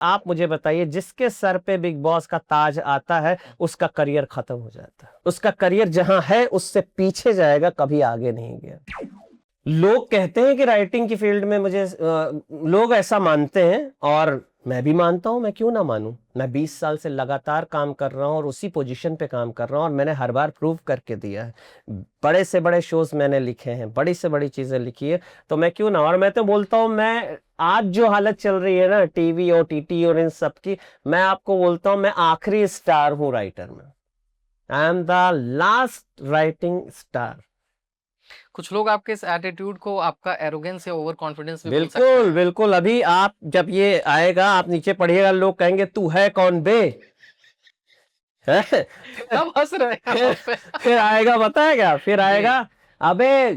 आप मुझे बताइए, जिसके सर पे बिग बॉस का ताज आता है उसका करियर खत्म हो जाता है। उसका करियर जहां है उससे पीछे जाएगा, कभी आगे नहीं गया। लोग कहते हैं कि राइटिंग की फील्ड में मुझे लोग ऐसा मानते हैं और मैं भी मानता हूं, मैं क्यों ना मानूं। मैं 20 साल से लगातार काम कर रहा हूं और उसी पोजीशन पे काम कर रहा हूं और मैंने हर बार प्रूव करके दिया है। बड़े से बड़े शोज मैंने लिखे हैं, बड़ी से बड़ी चीजें लिखी है, तो मैं क्यों ना। और मैं तो बोलता हूं, मैं आज जो हालत चल रही है ना टीवी और टीटी और इन सब की, मैं आपको बोलता हूं मैं आखिरी स्टार हूं राइटर में। I am the last writing star. कुछ लोग आपके इस एटीट्यूड को आपका एरोगेंस या ओवर कॉन्फिडेंस भी बोल सकते बिल्कुल हैं। बिल्कुल। अभी आप जब ये आएगा, आप नीचे पढ़िएगा, लोग कहेंगे तू है कौन बे। है? सब हंस रहे हैं फिर, वहाँ पे। फिर आएगा, बताएगा, फिर आएगा अबे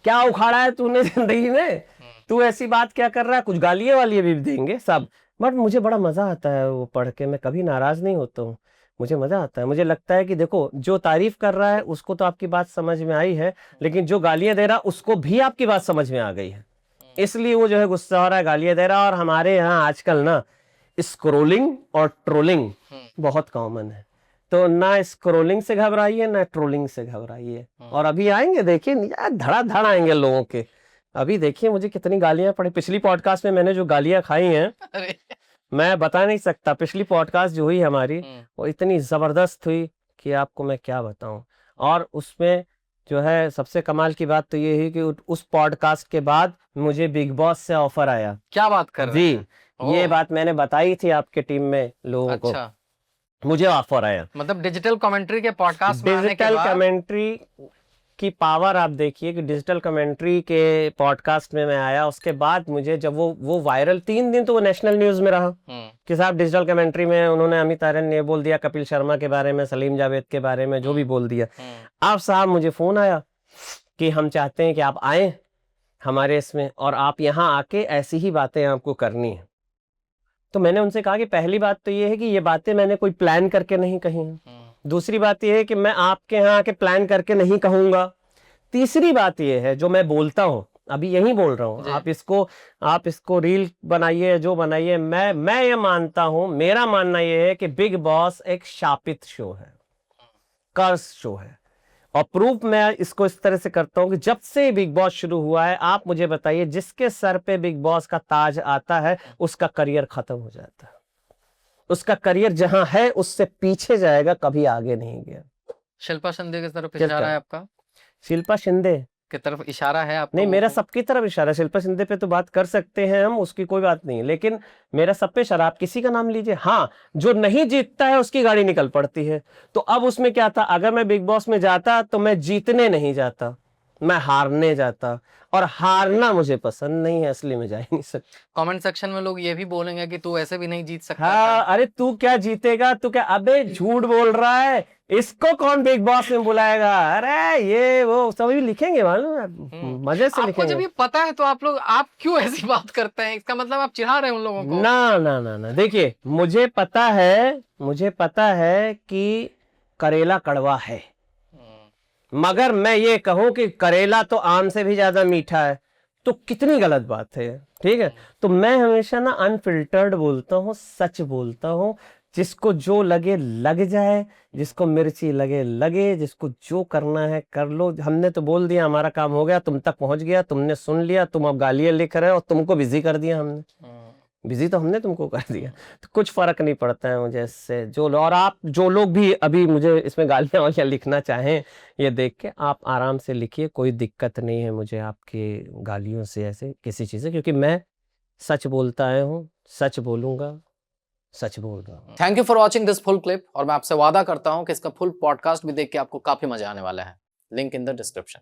क्या उखाड़ा है तूने जिंदगी में, तू ऐसी बात क्या कर रहा है। कुछ गालियां वाली भी देंगे सब, बट मुझे बड़ा मजा आता है वो पढ़ के। मैं कभी नाराज नहीं होता हूँ, मुझे मजा आता है। मुझे लगता है कि देखो, जो तारीफ कर रहा है उसको तो आपकी बात समझ में आई है, लेकिन जो गालियां दे रहा उसको भी आपकी बात समझ में आ गई है, इसलिए वो जो है गुस्सा हो रहा है, गालियां दे रहा है। और हमारे यहाँ आजकल ना स्क्रोलिंग और ट्रोलिंग बहुत कॉमन है, तो ना स्क्रोलिंग से घबराइए ना ट्रोलिंग से घबराइए। और अभी आएंगे, देखिए धड़ाधड़ आएंगे लोगों के। अभी देखिए मुझे कितनी गालियां पड़ी। पिछली पॉडकास्ट में मैंने जो गालियां खाई हैं मैं बता नहीं सकता। पिछली पॉडकास्ट जो हुई हमारी वो इतनी जबरदस्त हुई कि आपको मैं क्या बताऊं। और उसमें जो है सबसे कमाल की बात तो ये है कि उस पॉडकास्ट के बाद मुझे बिग बॉस से ऑफर आया। क्या बात कर रहे हैं? जी, ये बात मैंने बताई थी आपके टीम में लोगों को। अच्छा, मुझे ऑफर आया। मतलब डिजिटल कमेंट्री के पॉडकास्ट में आने के डिजिटल बाद। कमेंट्री की पावर आप देखिए कि डिजिटल कमेंट्री के पॉडकास्ट में मैं आया, उसके बाद मुझे जब वो वायरल 3 दिन तो वो नेशनल न्यूज में रहा कि साहब डिजिटल कमेंट्री में उन्होंने अमित आर्यन ने बोल दिया कपिल शर्मा के बारे में, सलीम जावेद के बारे में, जो भी बोल दिया। अब साहब मुझे फोन आया कि हम चाहते हैं कि आप आए हमारे इसमें और आप यहाँ आके ऐसी ही बातें आपको करनी है। तो मैंने उनसे कहा कि पहली बात तो ये है कि ये बातें मैंने कोई प्लान करके नहीं कही हैं। दूसरी बात ये है कि मैं आपके यहाँ आके प्लान करके नहीं कहूंगा। तीसरी बात ये है, जो मैं बोलता हूँ अभी यही बोल रहा हूँ, आप इसको रील बनाइए, जो बनाइए, मैं ये मानता हूँ, मेरा मानना ये है कि बिग बॉस एक शापित शो है, कर्स शो है। और प्रूफ मैं इसको इस तरह से करता हूं कि जब से बिग बॉस शुरू हुआ है, आप मुझे बताइए, जिसके सर पे बिग बॉस का ताज आता है उसका करियर खत्म हो जाता है। उसका करियर जहां है उससे पीछे जाएगा, कभी आगे नहीं गया। शिल्पा शिंदे की तरफ इशारा है आपका? शिल्पा शिंदे की तरफ इशारा है आपका? नहीं, मेरा सबकी तरफ इशारा। शिल्पा शिंदे पे तो बात कर सकते हैं हम, उसकी कोई बात नहीं, लेकिन मेरा सब पे इशारा। आप किसी का नाम लीजिए, हाँ, जो नहीं जीतता है उसकी गाड़ी निकल पड़ती है। तो अब उसमें क्या था, अगर मैं बिग बॉस में जाता तो मैं जीतने नहीं जाता, मैं हारने जाता, और हारना मुझे पसंद नहीं है, इसलिए मैं जा ही नहीं सकता। कमेंट सेक्शन में लोग ये भी बोलेंगे कि तू ऐसे भी नहीं जीत सकता हाँ, अरे तू क्या जीतेगा, तू क्या, अबे झूठ बोल रहा है, इसको कौन बिग बॉस में बुलाएगा। अरे ये वो सभी लिखेंगे, मालूम है, मजे से आपको लिखेंगे। जब ये पता है तो आप क्यों ऐसी बात करते हैं? इसका मतलब आप चिढ़ा रहे हैं उन लोगों को। ना ना ना ना, देखिए मुझे पता है कि करेला कड़वा है, मगर मैं ये कहूं कि करेला तो आम से भी ज्यादा मीठा है, तो कितनी गलत बात है। ठीक है, तो मैं हमेशा ना अनफिल्टर्ड बोलता हूँ, सच बोलता हूँ। जिसको जो लगे लग जाए, जिसको मिर्ची लगे लगे, जिसको जो करना है कर लो। हमने तो बोल दिया, हमारा काम हो गया, तुम तक पहुंच गया, तुमने सुन लिया, तुम अब गालियां लिख रहे हो, तुमको बिजी कर दिया हमने, बिजी तो हमने तुमको कर दिया, तो कुछ फर्क नहीं पड़ता है मुझे इससे। और आप जो लोग भी अभी मुझे इसमें गालियां वालियां लिखना चाहें, ये देख के आप आराम से लिखिए, कोई दिक्कत नहीं है मुझे आपकी गालियों से, ऐसे किसी चीज़ से, क्योंकि मैं सच बोलता आया हूँ, सच बोलूंगा, सच बोल रहा हूँ। Thank you for watching this full clip, और मैं आपसे वादा करता हूं कि इसका फुल पॉडकास्ट भी देख के आपको काफी मजा आने वाला है। Link in the description.